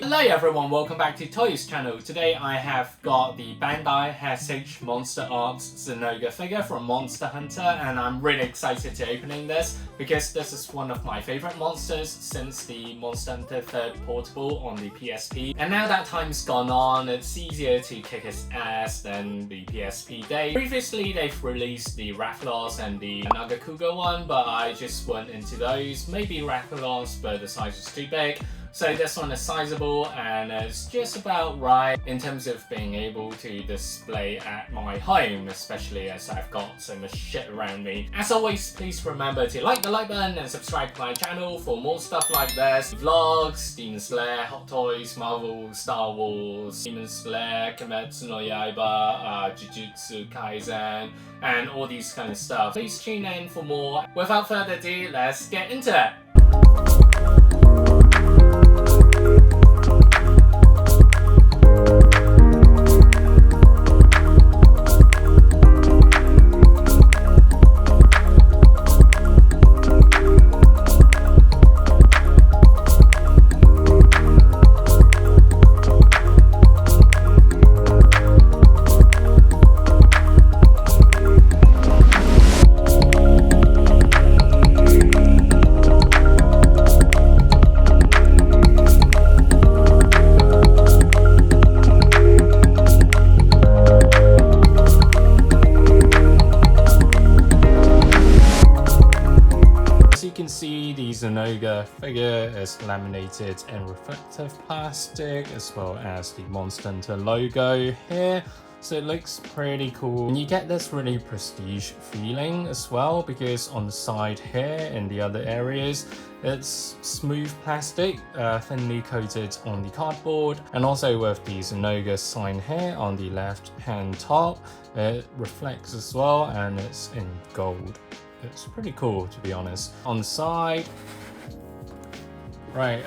Hello everyone, welcome back to Toy's channel. Today I have got the Bandai SH Monster Arts Zinogre figure from Monster Hunter, and I'm really excited to opening this because this is one of my favorite monsters since the Monster Hunter 3rd Portable on the PSP. And now that time's gone on, it's easier to kick his ass than the PSP day. Previously they've released the Rathalos and the Nagakuga one, but I just went into those. Maybe Rathalos, but the size was too big. So this one is sizable and it's just about right in terms of being able to display at my home, especially as I've got so much shit around me. As always, please remember to like the like button and subscribe to my channel for more stuff like this. Vlogs, Demon Slayer, Hot Toys, Marvel, Star Wars, Demon Slayer, Kimetsu no Yaiba, Jujutsu Kaisen, and all these kind of stuff. Please tune in for more. Without further ado, let's get into it. See the Zinogre figure is laminated in reflective plastic as well as the Monster Hunter logo here, so it looks pretty cool. And you get this really prestige feeling as well because on the side here in the other areas it's smooth plastic, thinly coated on the cardboard, and also with the Zinogre sign here on the left hand top, it reflects as well and it's in gold. It's pretty cool, to be honest. On the side, right,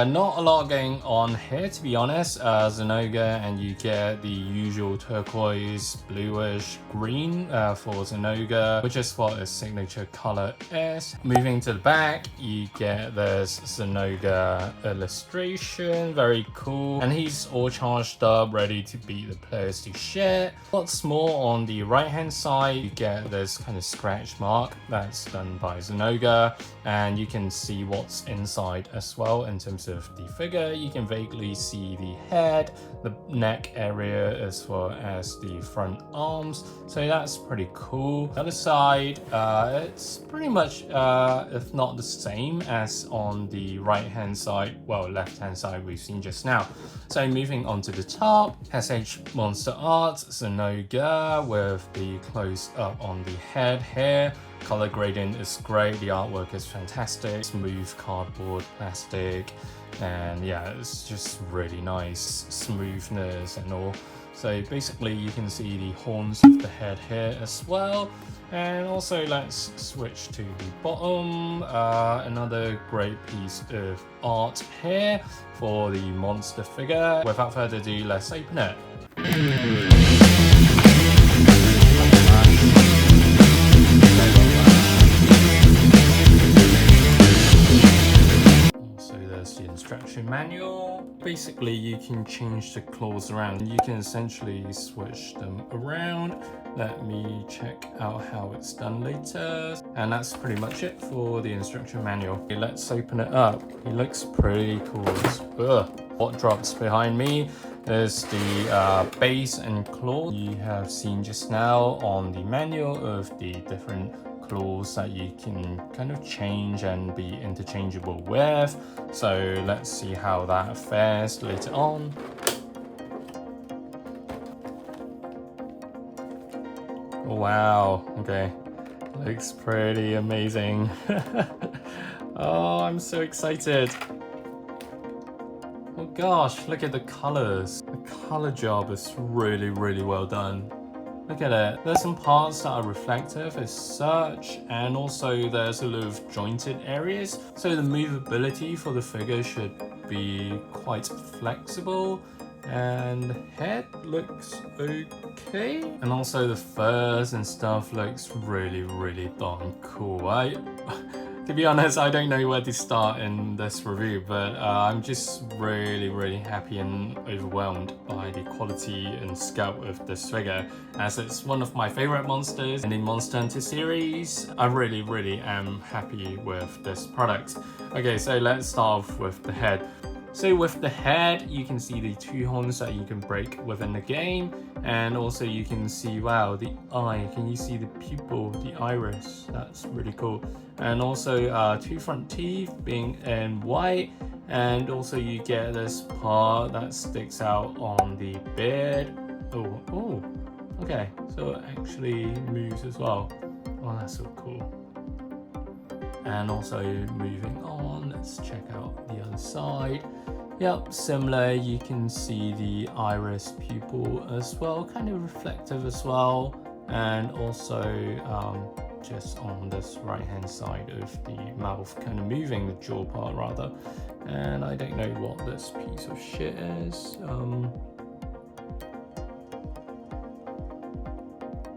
not a lot going on here, to be honest. Zinogre, and you get the usual turquoise, bluish green for Zinogre, which is what his signature color is. Moving to the back, you get this Zinogre illustration, very cool. And he's all charged up, ready to beat the players to shit. What's more, on the right hand side, you get this kind of scratch mark that's done by Zinogre, and you can see what's inside as well. In terms of the figure, you can vaguely see the head, the neck area, as well as the front arms, so that's pretty cool. The other side, it's pretty much if not the same as on the right hand side, well, left hand side we've seen just now. So moving on to the top, SH Monster Arts Zinogre with the close up on the head here. Color gradient is great, the artwork is fantastic, smooth cardboard plastic, and yeah, it's just really nice smoothness and all. So basically you can see the horns of the head here as well. And also let's switch to the bottom, another great piece of art here for the monster figure. Without further ado, let's open it. Instruction manual. Basically you can change the claws around. You can essentially switch them around. Let me check out how it's done later. And that's pretty much it for the instruction manual. Okay, let's open it up. It looks pretty cool. What drops behind me is the base and claw you have seen just now on the manual of the different claws that you can kind of change and be interchangeable with. So let's see how that fares later on. Wow, okay, looks pretty amazing. Oh, I'm so excited. Oh gosh, look at the colors. The color job is really well done. Look at it. There's some parts that are reflective as such, and also there's a lot of jointed areas. So the movability for the figure should be quite flexible, and head looks okay. And also the furs and stuff looks really darn cool. To be honest, I don't know where to start in this review, but I'm just really happy and overwhelmed by the quality and scope of this figure, as it's one of my favorite monsters in the Monster Hunter series. I really am happy with this product. Okay, so let's start off with the head. So with the head, you can see the 2 horns that you can break within the game, and also you can see, wow, the eye. Can you see the pupil, the iris? That's really cool. And also 2 front teeth being in white, and also you get this part that sticks out on the beard. Oh, okay, so it actually moves as well. Oh, that's so cool. And also moving on, let's check out the other side. Yep, similar, you can see the iris pupil as well, kind of reflective as well. And also just on this right hand side of the mouth, kind of moving, the jaw part rather. And I don't know what this piece of shit is.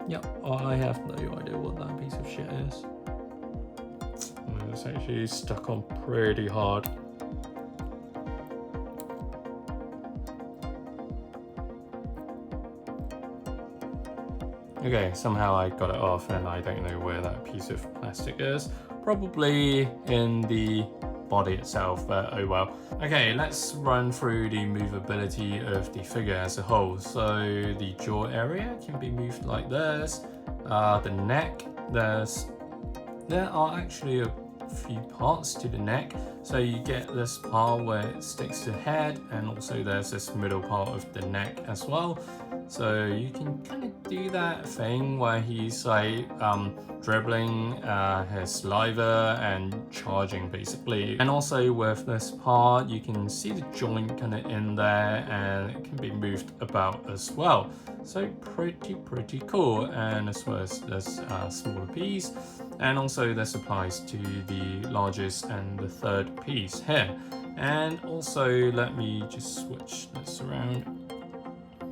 Yep, I have no idea what that piece of shit is. It's actually stuck on pretty hard. Okay, somehow I got it off and I don't know where that piece of plastic is. Probably in the body itself, but oh well. Okay, let's run through the movability of the figure as a whole. So the jaw area can be moved like this. The neck, there are actually a few parts to the neck. So you get this part where it sticks to the head, and also there's this middle part of the neck as well. So you can kind of do that thing where he's like dribbling his saliva and charging basically. And also with this part, you can see the joint kind of in there, and it can be moved about as well. So pretty cool. And as well as this smaller piece, and also this applies to the largest and the third piece here. And also let me just switch this around.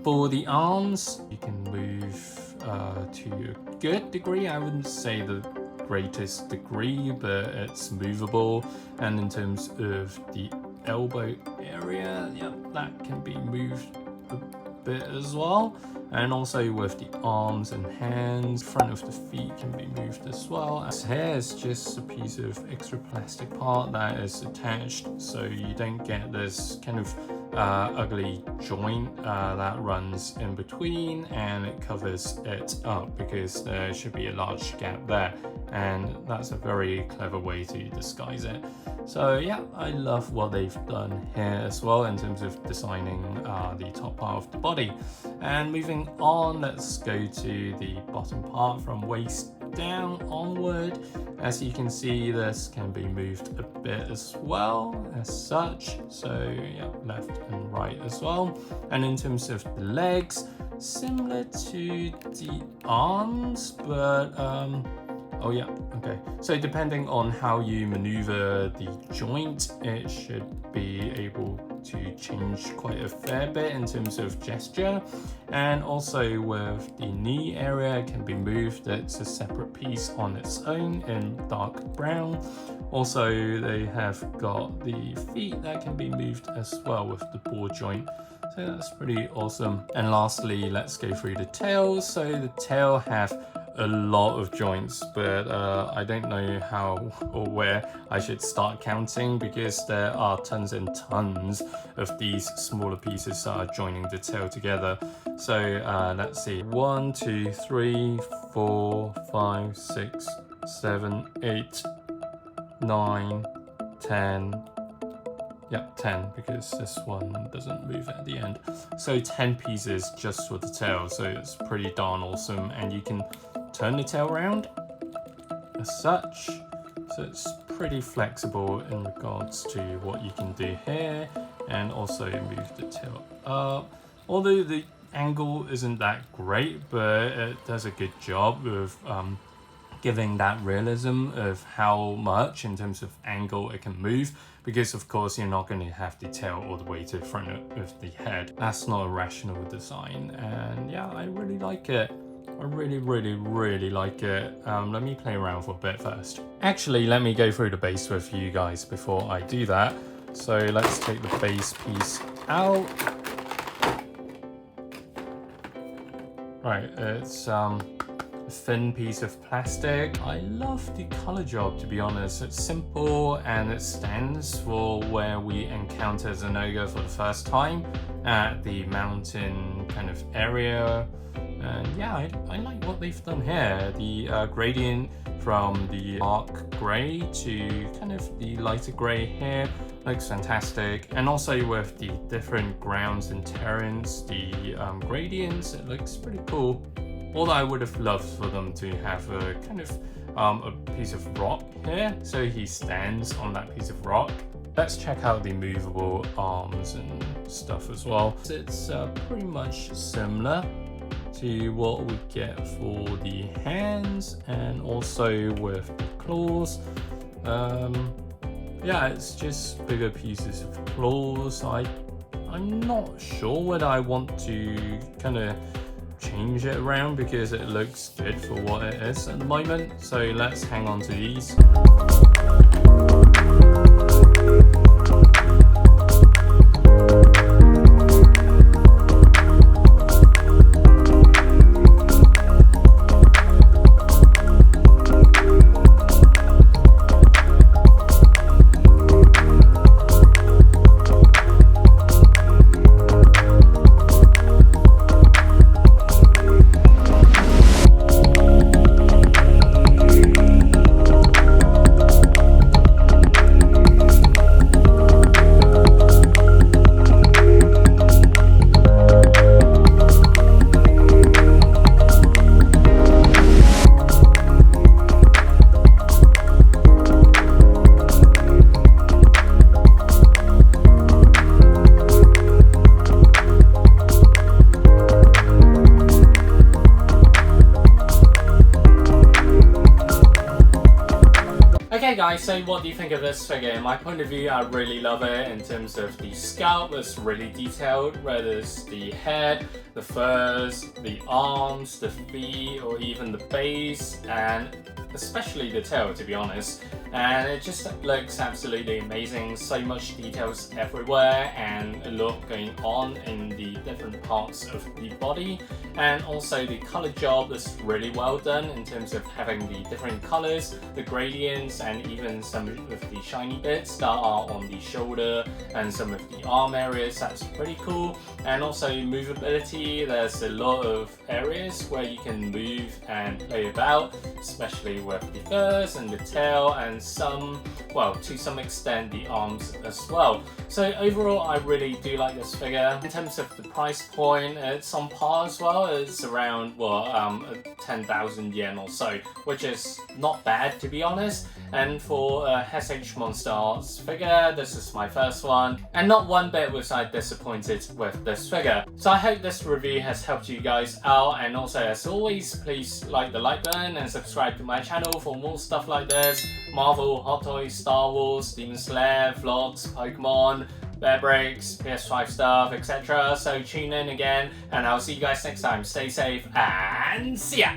For the arms, you can move to a good degree. I wouldn't say the greatest degree, but it's movable. And in terms of the elbow area, yep, that can be moved a bit as well. And also with the arms and hands, front of the feet can be moved as well. This here is just a piece of extra plastic part that is attached, so you don't get this kind of ugly joint that runs in between, and it covers it up because there should be a large gap there, and that's a very clever way to disguise it. So yeah, I love what they've done here as well in terms of designing the top part of the body. And moving on, let's go to the bottom part from waist down onward. As you can see, this can be moved a bit as well as such. So yeah, left and right as well. And in terms of the legs, similar to the arms, but oh yeah, okay. So depending on how you maneuver the joint, it should be able to change quite a fair bit in terms of gesture. And also with the knee area, it can be moved. It's a separate piece on its own in dark brown. Also, they have got the feet that can be moved as well with the ball joint. So that's pretty awesome. And lastly, let's go through the tail. So the tail have a lot of joints, but I don't know how or where I should start counting, because there are tons and tons of these smaller pieces that are joining the tail together. So let's see, 1, 2, 3, 4, 5, 6, 7, 8, 9, 10. Yep, 10, because this one doesn't move at the end. So 10 pieces just for the tail, so it's pretty darn awesome. And you can turn the tail around as such, so it's pretty flexible in regards to what you can do here. And also move the tail up. Although the angle isn't that great, but it does a good job of giving that realism of how much in terms of angle it can move, because of course you're not going to have the tail all the way to the front of the head. That's not a rational design, and yeah, I really like it. I really like it. Let me play around for a bit first. Actually, let me go through the base with you guys before I do that. So let's take the base piece out. Right, it's a thin piece of plastic. I love the color job, to be honest. It's simple and it stands for where we encounter Zinogre for the first time at the mountain kind of area. And yeah, I like what they've done here. The gradient from the dark grey to kind of the lighter grey here looks fantastic. And also with the different grounds and terrains, the gradients, it looks pretty cool. Although I would have loved for them to have a kind of a piece of rock here, so he stands on that piece of rock. Let's check out the movable arms and stuff as well. It's pretty much similar to what we get for the hands and also with the claws. Yeah, it's just bigger pieces of claws. I'm not sure whether I want to kind of change it around because it looks good for what it is at the moment. So let's hang on to these. Okay guys, so what do you think of this figure? In my point of view, I really love it in terms of the scalp that's really detailed, whether it's the head, the furs, the arms, the feet, or even the base, and especially the tail, to be honest. And it just looks absolutely amazing. So much details everywhere and a lot going on in the different parts of the body. And also the color job is really well done in terms of having the different colors, the gradients, and even some of the shiny bits that are on the shoulder and some of the arm areas. That's pretty cool. And also movability, there's a lot of areas where you can move and play about, especially with the furs and the tail and to some extent the arms as well. So overall, I really do like this figure. In terms of the price point, it's on par as well. It's around 10,000 yen or so, which is not bad, to be honest. And for a SH Monster Arts figure, this is my first one, and not one bit was I disappointed with this figure. So I hope this review has helped you guys out, and also as always, please like the like button and subscribe to my channel for more stuff like this: Marvel, Hot Toys, Star Wars, Demon Slayer, vlogs, Pokemon, Bear Breaks, PS5 stuff, etc. So tune in again, and I'll see you guys next time. Stay safe and see ya!